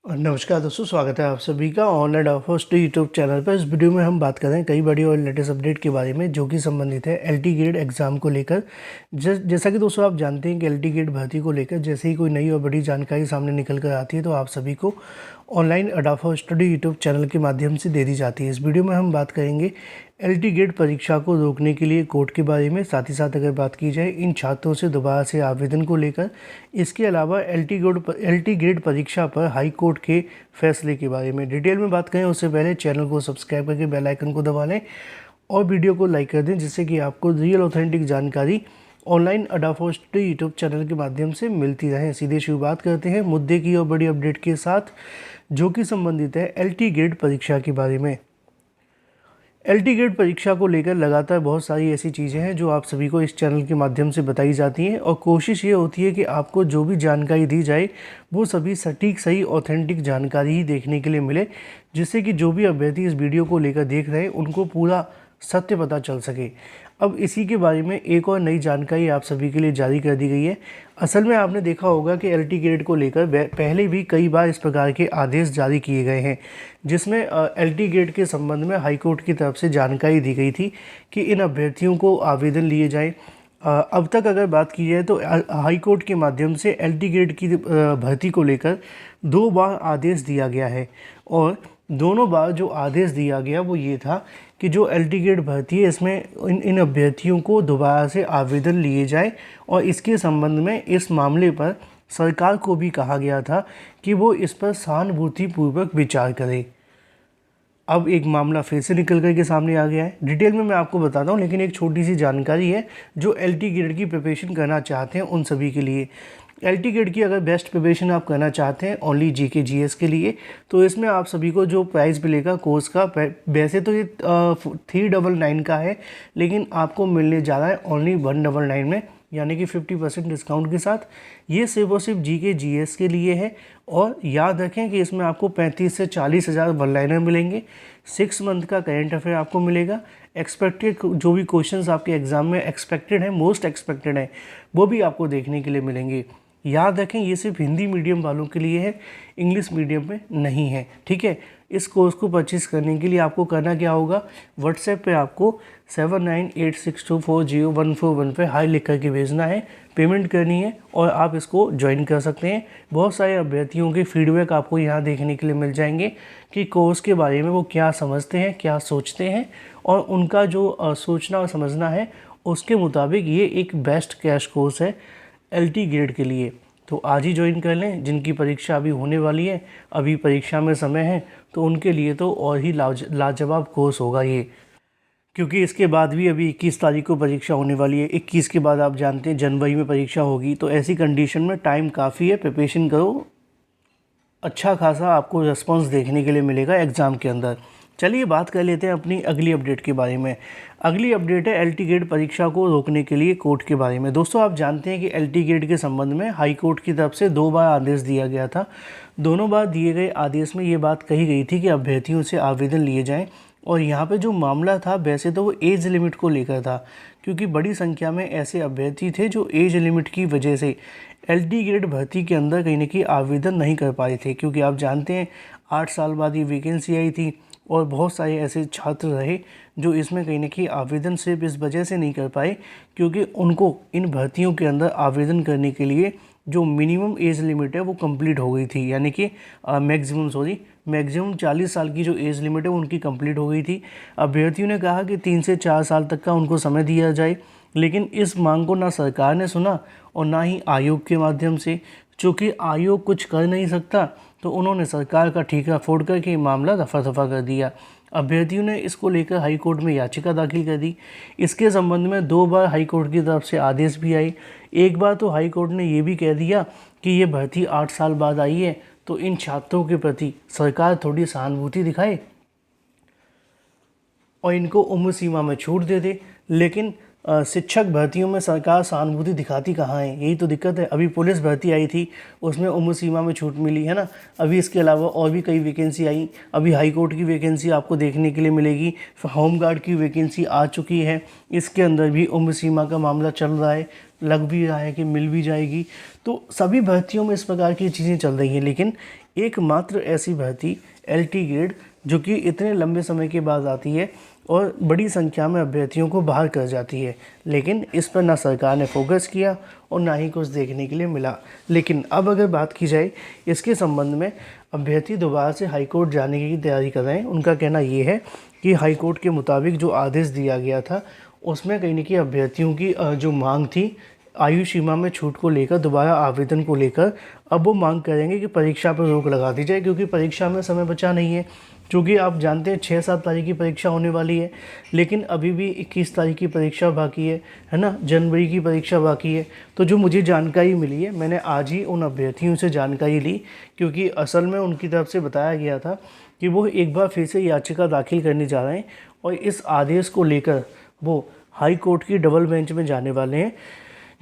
नमस्कार दोस्तों, स्वागत है आप सभी का ऑनलाइन फर्स्ट यूट्यूब चैनल पर। इस वीडियो में हम बात कर रहे हैं कई बड़ी और लेटेस्ट अपडेट के बारे में जो कि संबंधित है एलटी ग्रेड एग्ज़ाम को लेकर। जैसा कि दोस्तों आप जानते हैं कि एलटी ग्रेड भर्ती को लेकर जैसे ही कोई नई और बड़ी जानकारी सामने निकल कर आती है तो आप सभी को ऑनलाइन अडाफा स्टडी यूट्यूब चैनल के माध्यम से दे दी जाती है। इस वीडियो में हम बात करेंगे एलटी ग्रेड परीक्षा को रोकने के लिए कोर्ट के बारे में, साथ ही साथ अगर बात की जाए इन छात्रों से दोबारा से आवेदन को लेकर, इसके अलावा एलटी ग्रेड परीक्षा पर हाई कोर्ट के फैसले के बारे में डिटेल में बात करें उससे पहले चैनल को सब्सक्राइब करके बेल आइकन को दबा लें और वीडियो को लाइक कर दें, जिससे कि आपको रियल ऑथेंटिक जानकारी ऑनलाइन अडाफा स्टडी यूट्यूब चैनल के माध्यम से मिलती रहे। सीधे शुरुआत करते हैं मुद्दे की और बड़ी अपडेट के साथ, जो कि संबंधित है एलटी ग्रेड परीक्षा के बारे में। एलटी ग्रेड परीक्षा को लेकर लगातार बहुत सारी ऐसी चीज़ें हैं जो आप सभी को इस चैनल के माध्यम से बताई जाती हैं और कोशिश ये होती है कि आपको जो भी जानकारी दी जाए वो सभी सटीक सही ऑथेंटिक जानकारी ही देखने के लिए मिले, जिससे कि जो भी अभ्यर्थी इस वीडियो को लेकर देख रहे हैं उनको पूरा सत्य पता चल सके। अब इसी के बारे में एक और नई जानकारी आप सभी के लिए जारी कर दी गई है। असल में आपने देखा होगा कि एलटी ग्रेड को लेकर पहले भी कई बार इस प्रकार के आदेश जारी किए गए हैं, जिसमें एलटी ग्रेड के संबंध में हाई कोर्ट की तरफ से जानकारी दी गई थी कि इन अभ्यर्थियों को आवेदन लिए जाएं। अब तक अगर बात की जाए तो हाई कोर्ट के माध्यम से एलटी ग्रेड की भर्ती को लेकर 2 बार आदेश दिया गया है और दोनों बार जो आदेश दिया गया वो ये था कि जो एलटी ग्रेड भर्ती है इसमें इन अभ्यर्थियों को दोबारा से आवेदन लिए जाए और इसके संबंध में इस मामले पर सरकार को भी कहा गया था कि वो इस पर सहानुभूतिपूर्वक विचार करे। अब एक मामला फिर से निकल कर के सामने आ गया है। डिटेल में मैं आपको बताता हूँ, लेकिन एक छोटी सी जानकारी है जो एलटी ग्रेड की प्रिपरेशन करना चाहते हैं उन सभी के लिए। एलटी ग्रेड की अगर बेस्ट प्रिपरेशन आप करना चाहते हैं ओनली जीके जीएस के लिए, तो इसमें आप सभी को जो प्राइस मिलेगा कोर्स का, वैसे तो ये 399 का है, लेकिन आपको मिलने जा रहा है ओनली 199 में, यानी कि 50% डिस्काउंट के साथ। ये सिर्फ और सिर्फ जीके जीएस के लिए है और याद रखें कि इसमें आपको 35 से 40 हज़ार वन लाइनर मिलेंगे, 6 मंथ का करेंट अफेयर आपको मिलेगा, एक्सपेक्टेड जो भी क्वेश्चंस आपके एग्जाम में एक्सपेक्टेड है, मोस्ट एक्सपेक्टेड है, वो भी आपको देखने के लिए मिलेंगे। याद रखें ये सिर्फ हिंदी मीडियम वालों के लिए है, इंग्लिश मीडियम में नहीं है, ठीक है। इस कोर्स को परचेस करने के लिए आपको करना क्या होगा, व्हाट्सएप पे आपको 7986240141 पे हाई लिख करके भेजना है, पेमेंट करनी है और आप इसको ज्वाइन कर सकते हैं। बहुत सारे अभ्यर्थियों के फीडबैक आपको यहाँ देखने के लिए मिल जाएंगे कि कोर्स के बारे में वो क्या समझते हैं, क्या सोचते हैं, और उनका जो सोचना और समझना है उसके मुताबिक ये एक बेस्ट क्रैश कोर्स है एलटी ग्रेड के लिए। तो आज ही ज्वाइन कर लें। जिनकी परीक्षा अभी होने वाली है, अभी परीक्षा में समय है, तो उनके लिए तो और ही लाजवाब कोर्स होगा ये, क्योंकि इसके बाद भी अभी 21 तारीख को परीक्षा होने वाली है। 21 के बाद आप जानते हैं जनवरी में परीक्षा होगी, तो ऐसी कंडीशन में टाइम काफ़ी है, प्रिपरेशन करो, अच्छा खासा आपको रिस्पांस देखने के लिए मिलेगा एग्ज़ाम के अंदर। चलिए बात कर लेते हैं अपनी अगली अपडेट के बारे में। अगली अपडेट है एलटी ग्रेड परीक्षा को रोकने के लिए कोर्ट के बारे में। दोस्तों आप जानते हैं कि एलटी ग्रेड के संबंध में हाई कोर्ट की तरफ से 2 बार आदेश दिया गया था। दोनों बार दिए गए आदेश में ये बात कही गई थी कि अभ्यर्थियों से आवेदन लिए जाएँ, और यहाँ पे जो मामला था वैसे तो वो एज लिमिट को लेकर था, क्योंकि बड़ी संख्या में ऐसे अभ्यर्थी थे जो एज लिमिट की वजह से एलटी ग्रेड भर्ती के अंदर कहीं ना कहीं आवेदन नहीं कर पाए थे। क्योंकि आप जानते हैं 8 साल बाद ये वैकेंसी आई थी और बहुत सारे ऐसे छात्र रहे जो इसमें कहीं ना कहीं आवेदन सिर्फ इस वजह से नहीं कर पाए क्योंकि उनको इन भर्तियों के अंदर आवेदन करने के लिए जो मिनिमम एज लिमिट है वो कंप्लीट हो गई थी, यानी कि मैक्सिमम 40 साल की जो एज लिमिट है वो उनकी कंप्लीट हो गई थी। अभ्यर्थियों ने कहा कि 3 से 4 साल तक का उनको समय दिया जाए, लेकिन इस मांग को ना सरकार ने सुना और ना ही आयोग के माध्यम से। चूँकि आयोग कुछ कर नहीं सकता तो उन्होंने सरकार का ठीकरा फोड़ करके मामला रफा दफा कर दिया। अभ्यर्थियों ने इसको लेकर हाई कोर्ट में याचिका दाखिल कर दी। इसके संबंध में 2 बार हाई कोर्ट की तरफ से आदेश भी आए। एक बार तो हाई कोर्ट ने ये भी कह दिया कि ये भर्ती 8 साल बाद आई है, तो इन छात्रों के प्रति सरकार थोड़ी सहानुभूति दिखाए और इनको उम्र सीमा में छूट दे दे। लेकिन शिक्षक भर्तियों में सरकार सहानुभूति दिखाती कहाँ है, यही तो दिक्कत है। अभी पुलिस भर्ती आई थी, उसमें उम्र सीमा में छूट मिली है ना। अभी इसके अलावा और भी कई वैकेंसी आई, अभी हाई कोर्ट की वैकेंसी आपको देखने के लिए मिलेगी, होम गार्ड की वैकेंसी आ चुकी है, इसके अंदर भी उम्र सीमा का मामला चल रहा है। लग भी रहा है कि मिल भी जाएगी। तो सभी भर्तियों में इस प्रकार की चीज़ें चल रही हैं, लेकिन एकमात्र ऐसी भर्ती एलटी ग्रेड जो कि इतने लंबे समय के बाद आती है और बड़ी संख्या में अभ्यर्थियों को बाहर कर जाती है, लेकिन इस पर ना सरकार ने फोकस किया और ना ही कुछ देखने के लिए मिला। लेकिन अब अगर बात की जाए इसके संबंध में, अभ्यर्थी दोबारा से हाईकोर्ट जाने की तैयारी कर रहे हैं। उनका कहना ये है कि हाईकोर्ट के मुताबिक जो आदेश दिया गया था उसमें कहीं न कहीं अभ्यर्थियों की जो मांग थी आयु सीमा में छूट को लेकर, दोबारा आवेदन को लेकर, अब वो मांग करेंगे कि परीक्षा पर रोक लगा दी जाए, क्योंकि परीक्षा में समय बचा नहीं है। क्योंकि आप जानते हैं 6-7 तारीख की परीक्षा होने वाली है, लेकिन अभी भी 21 तारीख की परीक्षा बाकी है ना, जनवरी की परीक्षा बाकी है। तो जो मुझे जानकारी मिली है, मैंने आज ही उन अभ्यर्थियों से जानकारी ली, क्योंकि असल में उनकी तरफ से बताया गया था कि वो एक बार फिर से याचिका दाखिल करने जा रहे हैं और इस आदेश को लेकर वो हाई कोर्ट की डबल बेंच में जाने वाले हैं,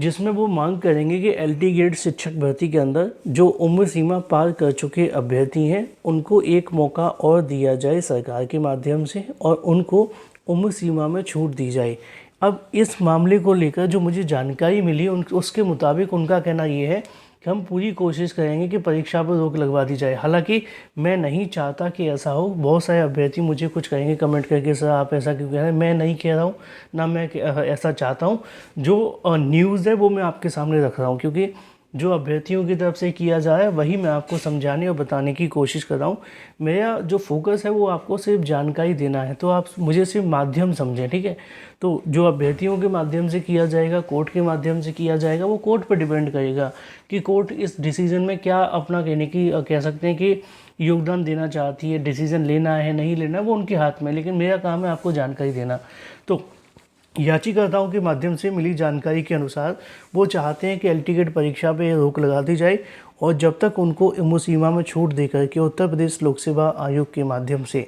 जिसमें वो मांग करेंगे कि एलटी ग्रेड शिक्षक भर्ती के अंदर जो उम्र सीमा पार कर चुके अभ्यर्थी हैं उनको एक मौका और दिया जाए सरकार के माध्यम से, और उनको उम्र सीमा में छूट दी जाए। अब इस मामले को लेकर जो मुझे जानकारी मिली उसके मुताबिक उनका कहना ये है कि हम पूरी कोशिश करेंगे कि परीक्षा पर रोक लगवा दी जाए। हालांकि मैं नहीं चाहता कि ऐसा हो। बहुत सारे अभ्यर्थी मुझे कुछ कहेंगे कमेंट करके, सर आप ऐसा क्यों कह रहे हैं। मैं नहीं कह रहा हूँ, ना मैं ऐसा चाहता हूँ। जो न्यूज़ है वो मैं आपके सामने रख रहा हूँ, क्योंकि जो अभ्यर्थियों की तरफ से किया जा रहा है वही मैं आपको समझाने और बताने की कोशिश कर रहा हूँ। मेरा जो फोकस है वो आपको सिर्फ जानकारी देना है, तो आप मुझे सिर्फ माध्यम समझें, ठीक है। तो जो अभ्यर्थियों के माध्यम से किया जाएगा, कोर्ट के माध्यम से किया जाएगा, वो कोर्ट पर डिपेंड करेगा कि कोर्ट इस डिसीज़न में क्या अपना कहने की कह सकते हैं कि योगदान देना चाहती है। डिसीज़न लेना है नहीं लेना वो उनके हाथ में, लेकिन मेरा काम है आपको जानकारी देना। तो याचिकाकर्ताओं के माध्यम से मिली जानकारी के अनुसार वो चाहते हैं कि एलटी ग्रेड परीक्षा पे रोक लगा दी जाए, और जब तक उनको उम्र सीमा में छूट देकर के उत्तर प्रदेश लोक सेवा आयोग के माध्यम से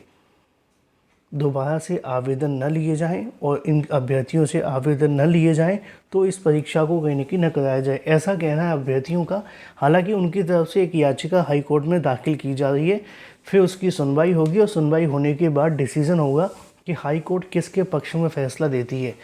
दोबारा से आवेदन न लिए जाएं और इन अभ्यर्थियों से आवेदन न लिए जाएं, तो इस परीक्षा को कहीं न कहीं न कराया जाए, ऐसा कहना है अभ्यर्थियों का। हालांकि उनकी तरफ से एक याचिका हाईकोर्ट में दाखिल की जा रही है, फिर उसकी सुनवाई होगी और सुनवाई होने के बाद डिसीज़न होगा कि हाई कोर्ट किसके पक्ष में फ़ैसला देती है।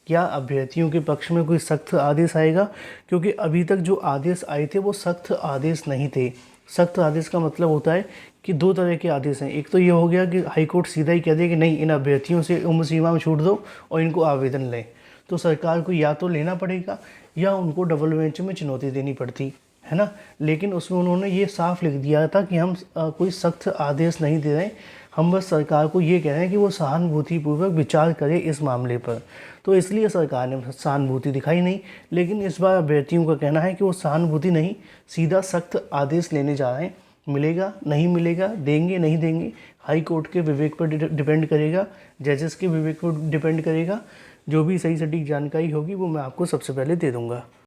क्या अभ्यर्थियों के पक्ष में कोई सख्त आदेश आएगा, क्योंकि अभी तक जो आदेश आए थे वो सख्त आदेश नहीं थे। सख्त आदेश का मतलब होता है कि दो तरह के आदेश हैं। एक तो ये हो गया कि हाई कोर्ट सीधा ही कह दे कि नहीं, इन अभ्यर्थियों से उम्र सीमा में छूट दो और इनको आवेदन लें, तो सरकार को या तो लेना पड़ेगा या उनको डबल बेंच में चुनौती देनी पड़ती है ना। लेकिन उसमें उन्होंने ये साफ लिख दिया था कि हम कोई सख्त आदेश नहीं दे रहे, हम बस सरकार को ये कह रहे हैं कि वो सहानुभूतिपूर्वक विचार करे इस मामले पर। तो इसलिए सरकार ने सहानुभूति दिखाई नहीं, लेकिन इस बार अभ्यर्थियों का कहना है कि वो सहानुभूति नहीं, सीधा सख्त आदेश लेने जा रहे हैं। मिलेगा नहीं मिलेगा, देंगे नहीं देंगे, हाई कोर्ट के विवेक पर डिपेंड करेगा, जजेस के विवेक पर डिपेंड करेगा। जो भी सही सटीक जानकारी होगी वो मैं आपको सबसे पहले दे दूँगा।